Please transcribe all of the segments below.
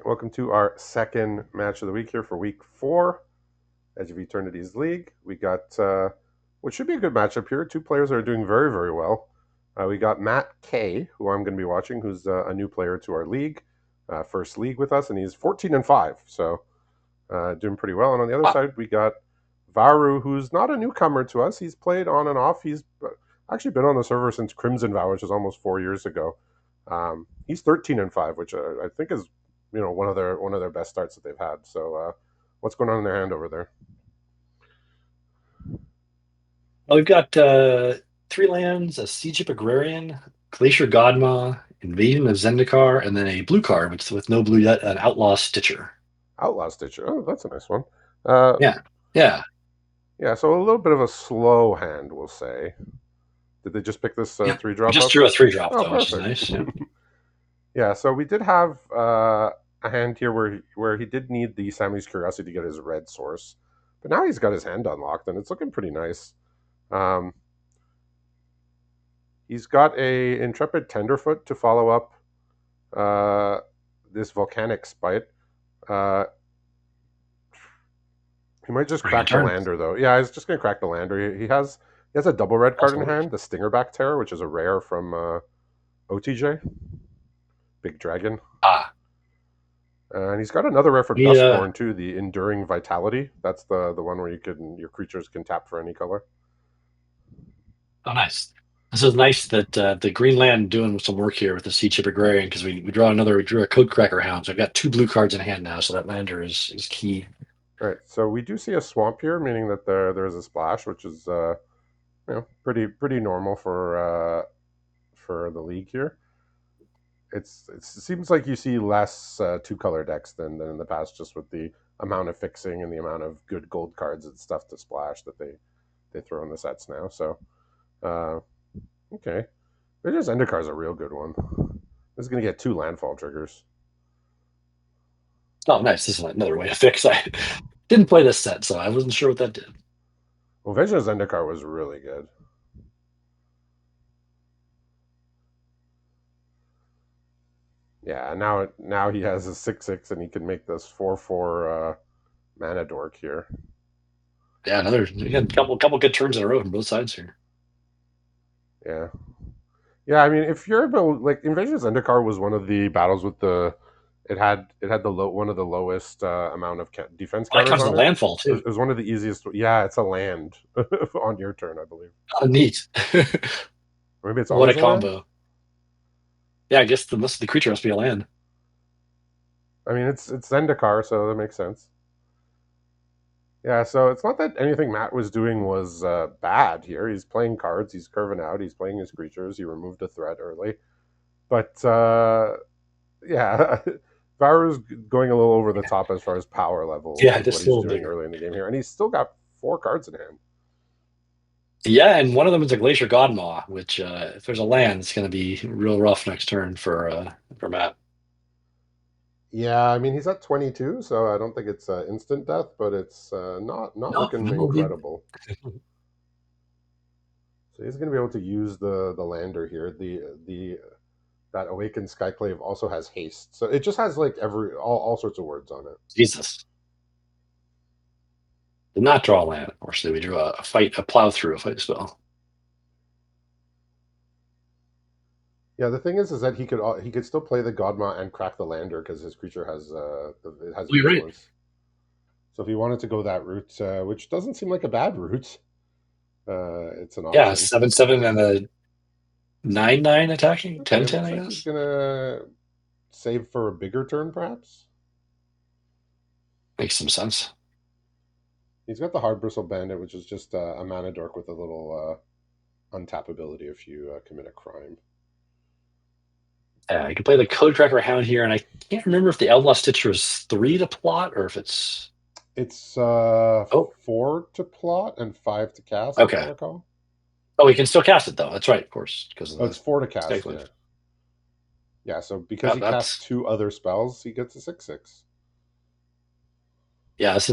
right, welcome to our second match of the week here for week 4, Edge of Eternities League. We got what should be a good matchup here. Two players that are doing very, very well. We got Matt K, who I'm going to be watching, who's a new player to our league, first league with us, and he's 14-5, so doing pretty well. And on the other side, we got Varu, who's not a newcomer to us. He's played on and off. He's actually been on the server since Crimson Vow, which is almost 4 years ago. He's 13-5, which I think is one of their best starts that they've had. So what's going on in their hand over there? Well, we've got 3 lands, a Siege of Agrarian, Glacier Godma, Invasion of Zendikar, and then a blue card with no blue yet, an Outlaw Stitcher. Outlaw Stitcher. Oh, that's a nice one. Yeah, yeah. Yeah, so a little bit of a slow hand, we'll say. Did they just pick this Yeah. 3-drop Just up? drew a 3-drop Oh, though, which is perfect. nice. Yeah. Yeah, so we did have a hand here where he did need the Sammy's Curiosity to get his red source, but now he's got his hand unlocked and it's looking pretty nice. Um, he's got a Intrepid Tenderfoot to follow up this Volcanic Spite. He might just Pretty good crack the turn. lander though. Yeah, he's just gonna crack the lander. He has a double red card in hand, the Stingerback Terror, which is a rare from OTJ, Big Dragon. Ah, And he's got another rare for yeah. Dustborn too, the Enduring Vitality. That's the one where your creatures can tap for any color. Oh, nice. This is nice that the Green Land doing some work here with the Siege of Agrarian because we drew a Code Cracker Hound. So I've got 2 blue cards in hand now, so that lander is key. All right, so we do see a swamp here, meaning that there's a splash, which is pretty normal for the league here. It seems like you see less 2-color decks than in the past, just with the amount of fixing and the amount of good gold cards and stuff to splash that they throw in the sets now. So uh, okay, Rangers Zendikar is a real good one. This is gonna get 2 landfall triggers. Oh, nice. This is another way to fix. I didn't play this set, so I wasn't sure what that did. Well, Vision of Zendikar was really good. Yeah, now he has a 6/6 and he can make this 4/4 mana dork here. Yeah, we had a couple good turns in a row from both sides here. Yeah. Yeah, I mean, if you're about like Invasion of Zendikar was one of the battles with the it had the one of the lowest amount of defense Well, that counters comes in on the it. landfall too. It was one of the easiest. Yeah, it's a land on your turn, I believe. Oh, neat. Maybe it's What a always a land. combo. Yeah, I guess the creature must be a land. I mean, it's Zendikar, so that makes sense. Yeah, so it's not that anything Matt was doing was bad here. He's playing cards, he's curving out, he's playing his creatures. He removed a threat early, but yeah, Varu's going a little over the top as far as power level Yeah, with what just a he's little doing bit. early in the game here, and he's still got 4 cards in hand. Yeah, and one of them is a Glacier Godmaw, which if there's a land, it's going to be real rough next turn for Matt. Yeah, I mean he's at 22, so I don't think it's instant death, but it's not No, looking no, incredible. So he's going to be able to use the lander here. The that awakened Skyclave also has haste, so it just has like all sorts of words on it. Jesus. Did not draw a land, unfortunately. We drew a plow through a fight spell. Yeah, the thing is that he could still play the Godma and crack the lander because his creature has it has Oh, you're right. vigilance. So if he wanted to go that route, which doesn't seem like a bad route, it's an Yeah, option. 7/7 and a 9/9 attacking, Okay, 10/10, looks I like he's guess. gonna save for a bigger turn, perhaps. Makes some sense. He's got the Hard Bristle Bandit, which is just a mana dork with a little untappability if you commit a crime. Yeah, you can play the Codecracker Hound here, and I can't remember if the Outlaw Stitcher is 3 to plot or if it's. It's Oh, 4 to plot and 5 to cast, if I okay. recall. Oh, he can still cast it though. That's right, of course, because of Oh, the it's 4 to cast. Yeah, Skyclave. yeah. So because Yeah, he casts that's 2 other spells, he gets a 6/6. yeah. This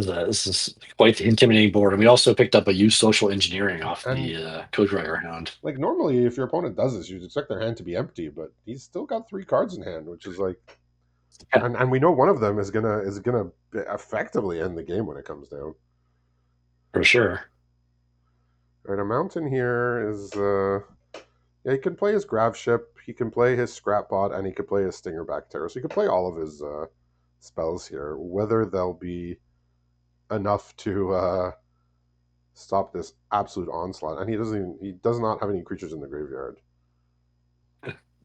is quite the intimidating board, and we also picked up a use social engineering off And the Codecracker Hound. like normally, if your opponent does this, you'd expect their hand to be empty, but he's still got 3 cards in hand, which is like and we know one of them is gonna effectively end the game when it comes down. For sure. All right, a mountain here is yeah, he can play his grav ship, he can play his scrap bot, and he can play his stingerback terror. So he can play all of his spells here. Whether they'll be enough to stop this absolute onslaught, and he does not have any creatures in the graveyard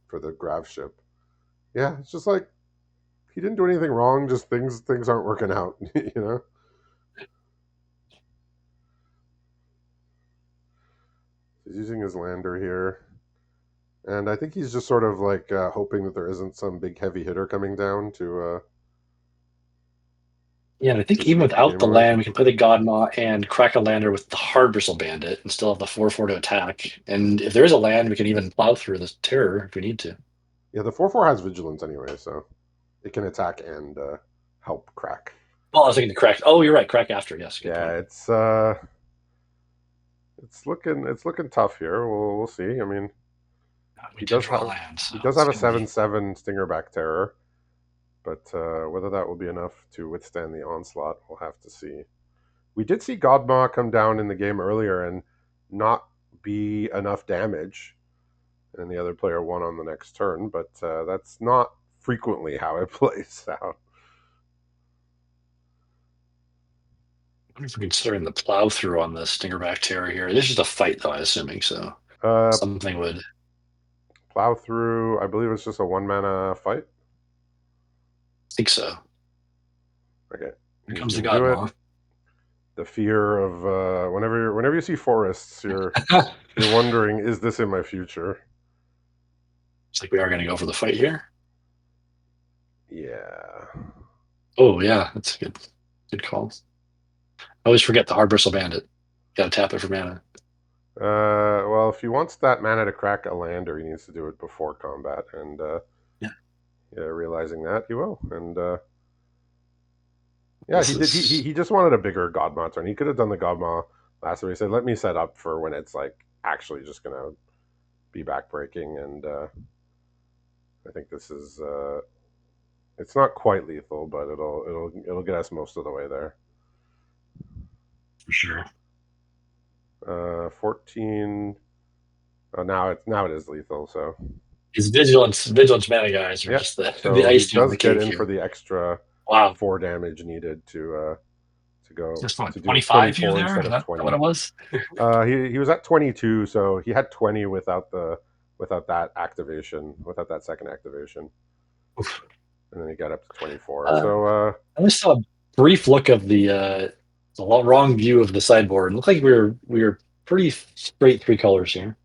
for the grav ship. Yeah, it's just like he didn't do anything wrong. Just things aren't working out. You know, he's using his lander here, and I think he's just sort of like hoping that there isn't some big heavy hitter coming down Yeah, and I to think even sweep the without game the away. land, we can play the Godmaw and crack a lander with the Hard Bristle Bandit and still have the 4/4 to attack. And if there is a land, we can even plow through this terror if we need to. Yeah, the 4/4 has vigilance anyway, so it can attack and help crack. Oh, I was thinking to crack. Oh, you're right. Crack after. Yes, good Yeah, point. it's looking tough here. We'll see. I mean, We he did does draw have land, so he does it's have a going to be. 7/7 Stingerback Terror, but whether that will be enough to withstand the onslaught, we'll have to see. We did see Godmaw come down in the game earlier and not be enough damage, and the other player won on the next turn, but that's not frequently how it plays out. I wonder if we're considering the plow through on the Stingerback Terror here. This is a fight, though, I'm assuming. So Uh, something would. I Plow through, I believe it's just a 1 mana fight. think so. Okay, Here he's comes the going to do it. Godmaw. The fear of whenever you see forests, you're wondering, is this in my future? Looks like we are going to go for the fight here. Yeah. Oh, yeah. That's a good call. I always forget the Hard Bristle Bandit. Got to tap it for mana. Well, if he wants that mana to crack a lander, he needs to do it before combat, and Yeah. yeah, realizing that he will, and yeah, This he did. is. He just wanted a bigger Godmaw turn. He could have done the Godmaw last time. He said, "Let me set up for when it's like actually just gonna be backbreaking," and I think this is it's not quite lethal, but it'll get us most of the way there. For sure. 14. Oh, now it is lethal. So His vigilance mana guys are yeah. just the So he icing on does the get cake in for here. the extra Wow. 4 damage needed to go Just what, to do 25 you 24 there? instead Is of that what 20. it was? He was at 22, so he had 20 without that activation, without that second activation, Oof. and then he got up to 24. Uh, So I just saw a brief look of the wrong view of the sideboard. It looked like we were pretty straight three colors here.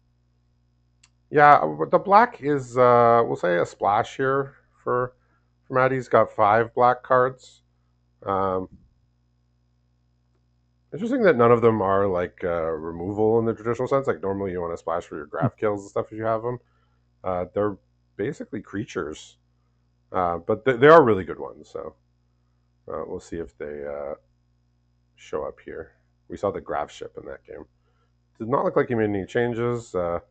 yeah, the black is we'll say a splash here for Matt. He's got 5 black cards. Um, Interesting that none of them are like removal in the traditional sense. Like normally you want to splash for your graph kills and stuff if you have them. They're basically creatures, but they are really good ones. So we'll see if they show up here. We saw the graph ship in that game. Did not look like he made any changes. I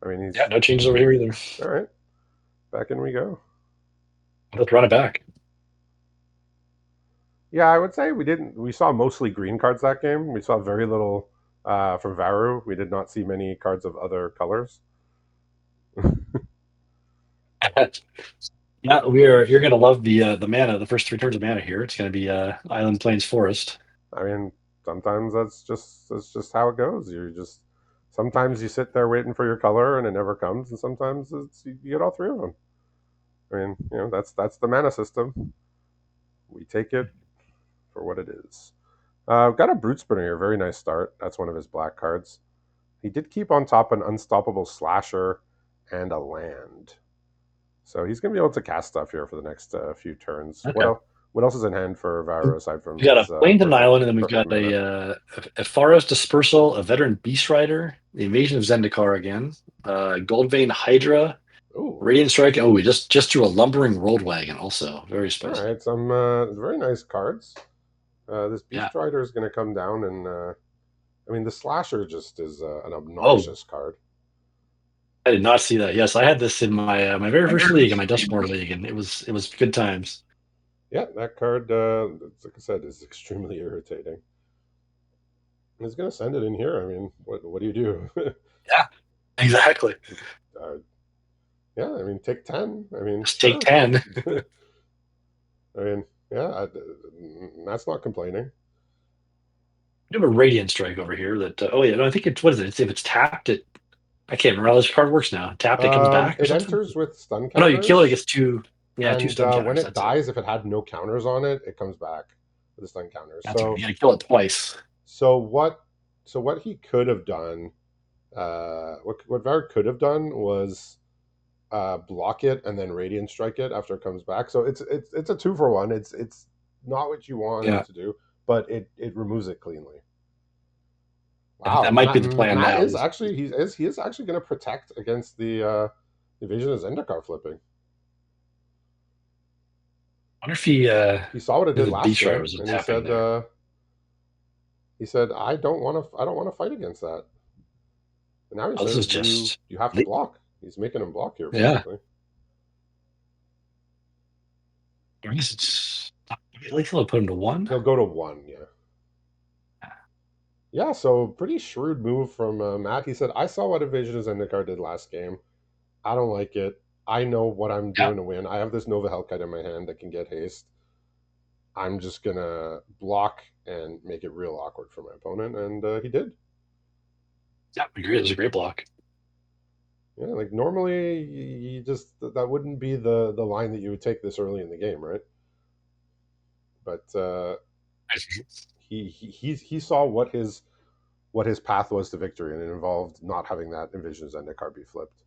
mean, Yeah, he's no changes over here either. all right. Back in we go. Let's run it back. Yeah, I would say we didn't. We saw mostly green cards that game. We saw very little from Varu. We did not see many cards of other colors. Yeah, you're gonna love the mana, the first 3 turns of mana here. It's gonna be Island Plains Forest. I mean, sometimes that's just how it goes. Sometimes you sit there waiting for your color and it never comes, and sometimes you get all 3 of them. I mean, that's the mana system. We take it for what it is. Got a Brute Spinner here. Very nice start. That's one of his black cards. He did keep on top an Unstoppable Slasher and a land. So he's going to be able to cast stuff here for the next few turns. What Okay. else? What else is in hand for Varu aside from We've got a his Plains and perfect Island, and then we've perfect got mana? a Faros Dispersal, a Veteran Beast Rider, the Invasion of Zendikar again, Gold Vein Hydra, Ooh, Radiant Strike. Oh, we just drew a Lumbering Road Wagon, also very all spicy. right. Some very nice cards. This Yeah. Beast Rider is going to come down, and I mean the Slasher just is an Oh, obnoxious card. I did not see that. Yes, I had this in my very first league, in my Dustmore league, and it was good times. Yeah, that card, like I said, is extremely irritating. He's going to send it in here. I mean, what do you do? Yeah, exactly. uh, yeah, I mean, take 10. I mean, Just take sure. 10. I mean, yeah, that's not complaining. We have a Radiant Strike over here that, oh yeah, no, I think it's, what is it? It's, if it's tapped, I can't remember how this card works now. Tapped, it comes back or It something? enters with stun Oh no, you kill it, it counters, gets two, yeah, two and stun when counters. it That's it. dies, if it had no counters on it, it comes back with the stun counters. That's right. You gotta kill it twice. So what? So what he could have done, what Var could have done was block it and then radiant strike it after it comes back. So it's a 2-for-1. It's not what you want Yeah. to do, but it removes it cleanly. I think Wow, that might be the plan Matt now. is actually he is actually going to protect against the Vision of Zendikar flipping. I wonder if He saw what it did the last Beast Rider game, was and tapping there. he said I don't want to fight against that. And now he Oh, this is says just you have to block. He's making him block here yeah. basically. I guess it's at least he'll put him to one. He'll go to 1, yeah. Yeah, so pretty shrewd move from Matt. He said, I saw what Evasion of Zendikar did last game. I don't like it. I know what I'm Yeah. doing to win. I have this Nova Hellkite in my hand that can get haste. I'm just going to block and make it real awkward for my opponent. And he did. Yeah, I agree. It was a great block. Yeah, like normally you just, that wouldn't be the line that you would take this early in the game, right? But he saw what his path was to victory, and it involved not having that Envision Zendikar be flipped.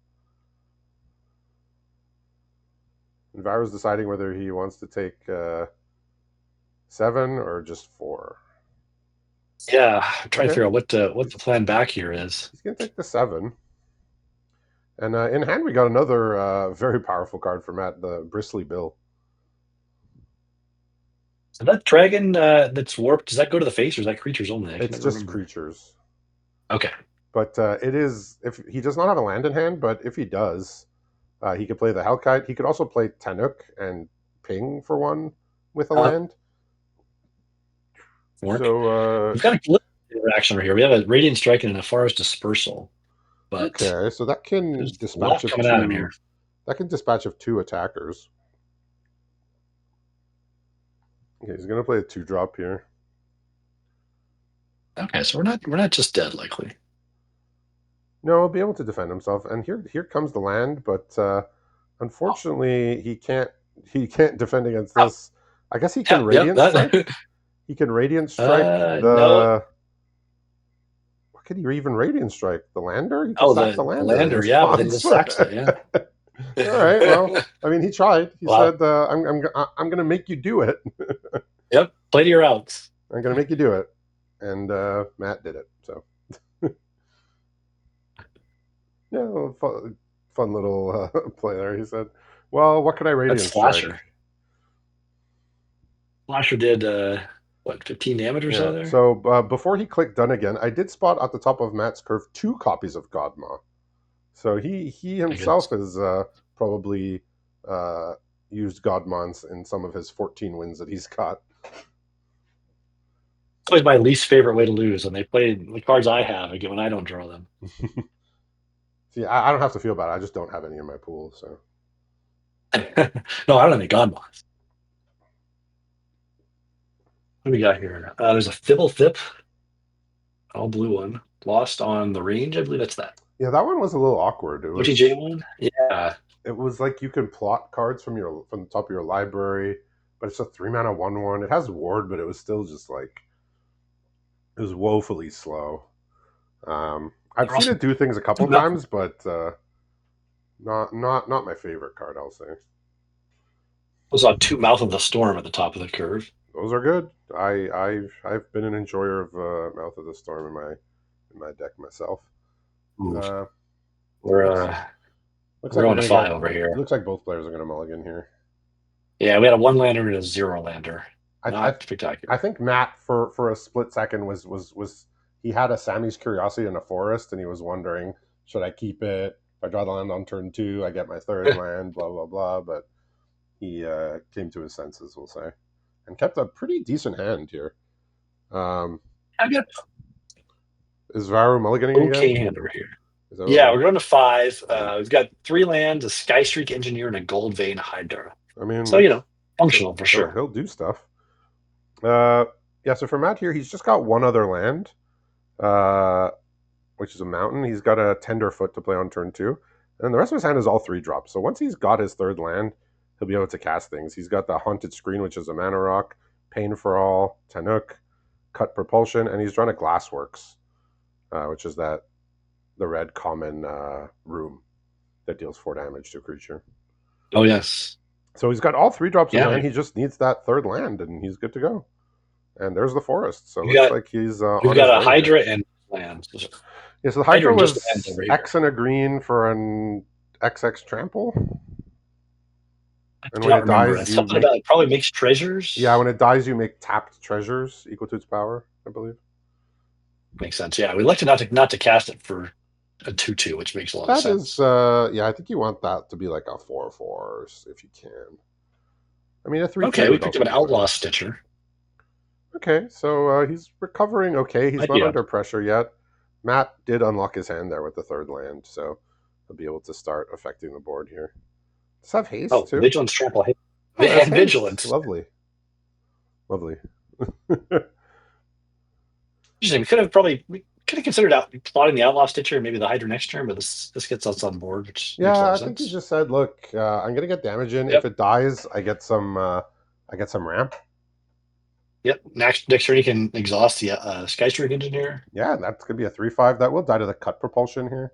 And Varu's deciding whether he wants to take 7 or just 4. Yeah, I'm trying to Okay, figure out what the plan back here is. he's going to take the 7. And in hand, we got another very powerful card for Matt, the Bristly Bill. So that dragon that's warped, does that go to the face or is that creatures only? I can It's never just remember. creatures. Okay. But it is, if he does not have a land in hand, but if he does, he could play the Hellkite. He could also play Tenuk and ping for 1 with a Uh, land. work. So, We've got a little interaction over here. We have a Radiant Strike and a Forest Dispersal, but okay, so that can there's a lot coming at him here. dispatch of 2 attackers. Okay, he's gonna play a 2-drop here. Okay, so we're not just dead likely. No, he'll be able to defend himself. And here comes the land, but Oh, unfortunately he can't defend against oh, this. I guess he can yeah, yeah. radiant strike. That He can radiant strike no. the. What could he even radiant strike? The lander? He could Oh, sack the the lander in lander, yeah, but then he response. just All sacks it, yeah. right. Well, I mean, he tried. He Wow. said, I'm going to make you do it. Yep. Play to your outs. I'm going to make you do it." And Matt did it. So yeah, fun little play there. He said, "Well, what could I That's radiant strike?" Slasher. Slasher did what, 15 damage or Yeah. so there? So before he clicked done again, I did spot at the top of Matt's curve 2 copies of Godma. So he I guess. himself has probably uh, used Godmons in some of his 14 wins that he's got. It's always my least favorite way to lose, and they play the cards I have again when I don't draw them. See, I don't have to feel bad. I just don't have any in my pool. So No, I don't have any God Mods. What do we got here? There's a Fibble Thip, all blue one. Lost on the range, I believe that's that. yeah, that one was a little awkward. OTJ one? Yeah. It was like you can plot cards from the top of your library, but it's a 3-mana 1/1. It has ward, but it was still just like it was woefully slow. I've They're seen also it do things a couple times, but not my favorite card. I'll say was on two Mouth of the Storm at the top of the curve. those are good. I've been an enjoyer of Mouth of the Storm in my deck myself. Ooh, Uh, we're looks uh looks we're like we're going to gonna five get. over here. Looks like both players are gonna mulligan here. Yeah, we had a one lander and a zero lander. I I, Not I spectacular. think Matt for a split second was he had a Sammy's Curiosity in a forest and he was wondering should I keep it If I draw the land on turn 2, I get my third land, blah, blah, blah. But he came to his senses, we'll say, and kept a pretty decent hand here. I've got Is Varu mulliganing again? okay hand over here. Is that what Yeah, we're. we're going to 5. Yeah. We've got 3 lands, a Sky Streak Engineer, and a Gold Vein Hydra. I mean, So, it's. functional for sure. He'll do stuff. Uh, yeah, so for Matt here, he's just got one other land, uh, which is a mountain. He's got a Tenderfoot to play on turn 2. And the rest of his hand is all 3 drops. So once he's got his third land, he'll be able to cast things. He's got the Haunted Screen, which is a mana rock, Pain for All, Tanuk, Cut Propulsion, and he's drawn a Glassworks, which is the red common room that deals 4 damage to a creature. Oh, yes. So he's got all 3 drops in Yeah, hand. He just needs that third land, and he's good to go. And there's the forest. So it we've looks got, like he's we've on his got a way here. Hydra and lands. Yeah, so the Hydra Hydra and just lands was over here. X and a green for an XX trample. I And do when not it remember. dies, It's you something make. about it probably makes treasures. Yeah, when it dies, you make tapped treasures equal to its power, I believe. Makes sense. Yeah, we elected not to cast it for a 2/2, which makes a lot of That is, sense. yeah, I think you want that to be like a 4/4 if you can. I mean, a 3/3 Okay, we would picked up also an be fine. Outlaw Stitcher. Okay, so he's recovering okay. He's not Idea. under pressure yet. Matt did unlock his hand there with the third land, so he'll be able to start affecting the board here. Does it have haste Oh, too? Vigilance Trample Oh, that's and haste. Vigilance. Lovely. Lovely. Interesting. We could have considered plotting the Outlaw Stitcher and maybe the Hydra next turn, but this gets us on board, which makes a Yeah, lot of I think he sense. just said, "Look, I'm gonna get damage in. If Yep. it dies, I get some ramp." Yep. Next turn, you can exhaust the Skystreak Engineer. Yeah, that's gonna be a 3/5 that will die to the cut propulsion here.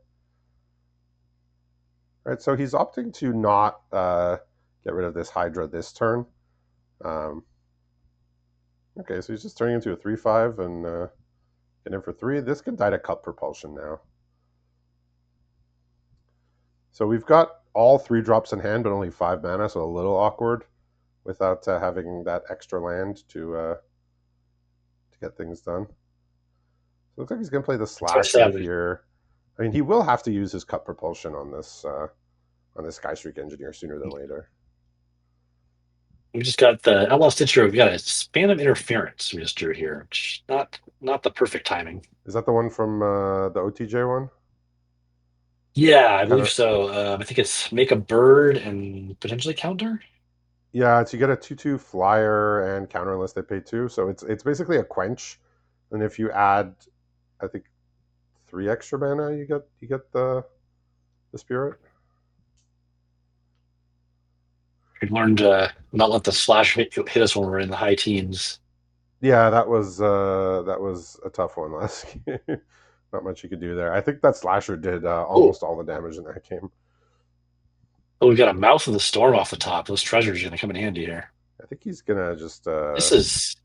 Right, so he's opting to not get rid of this Hydra this turn. Um, okay, so he's just turning into a 3/5 and get in for 3. This can die to cut propulsion now. So we've got all 3 drops in hand, but only 5 mana, so a little awkward without having that extra land to get things done. So it looks like he's going to play the That's what I Slasher said. here. I mean, he will have to use his cut propulsion on this Skystreak Engineer sooner than later. We just got the Outlaw Stitcher. We've got a Span of Interference we just drew here. Which not the perfect timing. Is that the one from the OTJ one? Yeah, I Kind believe of. so. I think it's make a bird and potentially counter. Yeah, so you get a 2/2 flyer and counter unless they pay 2. So it's basically a quench, and if you add, I think 3 extra mana, you get the spirit. We learned not let the slash hit us when we're in the high teens. Yeah, that was a tough one last game. Not much you could do there. I think that slasher did Oh, almost all the damage in that game. we've got a Mouth of the Storm off the top. Those treasures are going to come in handy here. I think he's gonna just This is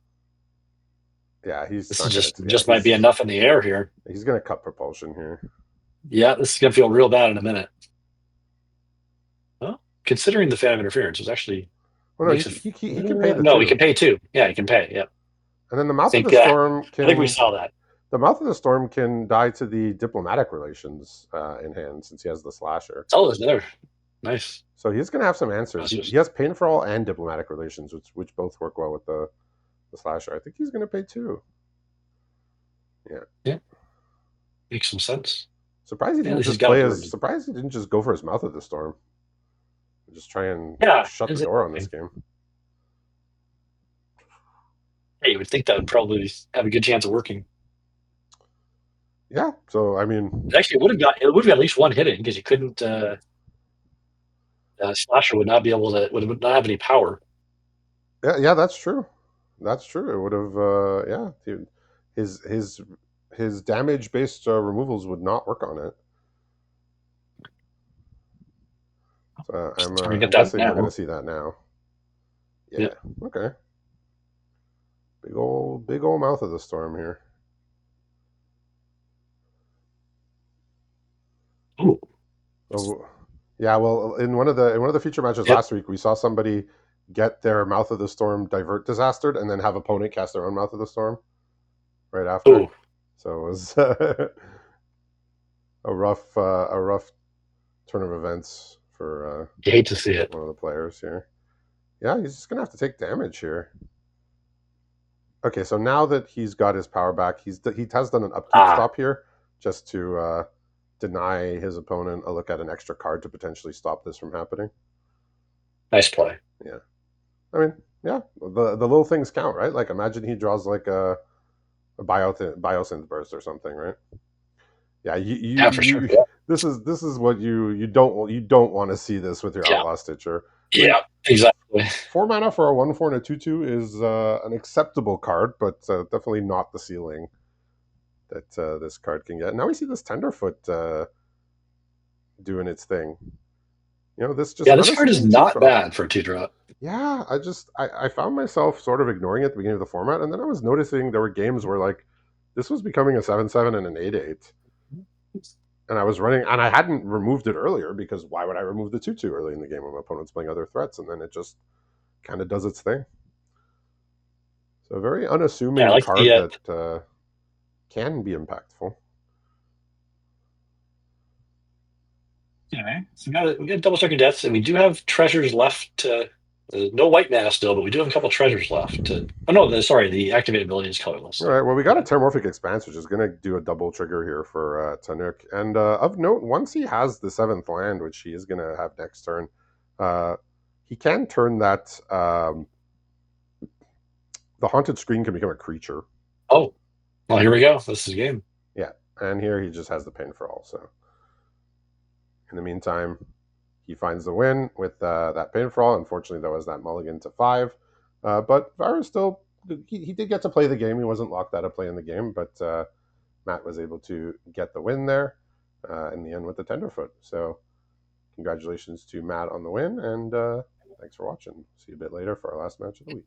yeah, he's this is not gonna yeah, just might be enough in the air here. he's gonna cut propulsion here. Yeah, this is going to feel real bad in a minute. Well, considering the Fan of Interference, was actually Well, no, makes it. he can pay the No, we 2. can pay 2. Yeah, you can pay. Yep. And then I think we saw that. the mouth of the storm can die to the diplomatic relations in hand since he has the slasher. Oh, there's another nice. So he's going to have some answers. He has pain for all and diplomatic relations, which both work well with the slasher. I think he's going to pay 2. Yeah. Yeah. Makes some sense. Surprised he didn't just surprised he didn't just go for his mouth of the storm. Just try and shut the door on this game. Hey, you would think that would probably have a good chance of working. Yeah. So I mean, actually, it would have got at least one hit in because you couldn't. Slasher would not not have any power. Yeah, that's true. That's true. It would have, yeah. His damage based removals would not work on it. So I'm guessing we're going to see that now. Yeah. Yep. Okay. Big old mouth of the storm here. Ooh. Oh, yeah. Well, in one of the feature matches last week, we saw somebody get their mouth of the storm divert disastered and then have opponent cast their own mouth of the storm right after. Ooh. So it was a rough turn of events for You hate to see it. one of the players here. Yeah, he's just gonna have to take damage here. Okay, so now that he's got his power back, he has done an upkeep Ah, stop here just to deny his opponent a look at an extra card to potentially stop this from happening. nice play. Yeah, I mean, yeah, the little things count, right? Like imagine he draws like a biosynth burst or something, right? Yeah, Yeah, for sure. you Yeah, this is what you don't want to see this with your yeah, Outlaw Stitcher. I mean, yeah, exactly. 4 mana for a 1/4 and a 2/2 is an acceptable card, but definitely not the ceiling that this card can get. Now we see this Tenderfoot doing its thing. This just Yeah, this card honestly is needs to not drop. bad for a 2-drop. Yeah, I found myself sort of ignoring it at the beginning of the format, and then I was noticing there were games where like this was becoming a 7/7 and an 8/8. And I was running, and I hadn't removed it earlier because why would I remove the 2/2 early in the game when my opponent's playing other threats? And then it just kind of does its thing. So a very Yeah, I unassuming like the card that can be impactful. anyway. So we got double circuit deaths, and we do have treasures left. No white mana still, but we do have a couple treasures left. Oh no, sorry, the activated ability is colorless. All So right, well, we got a yeah. Terramorphic Expanse, which is going to do a double trigger here for Tanuk. And of note, once he has the 7th land, which he is going to have next turn, uh, he can turn that. The Haunted Screen can become a creature. Oh, well, here we go. This is a game. Yeah, and here he just has the Pain for All. So in the meantime, he finds the win with that Pain for All. Unfortunately, there was that mulligan to 5. But Varu still, he did get to play the game. He wasn't locked out of playing the game, but Matt was able to get the win there in the end with the Tenderfoot. So congratulations to Matt on the win, and thanks for watching. See you a bit later for our last match of the week.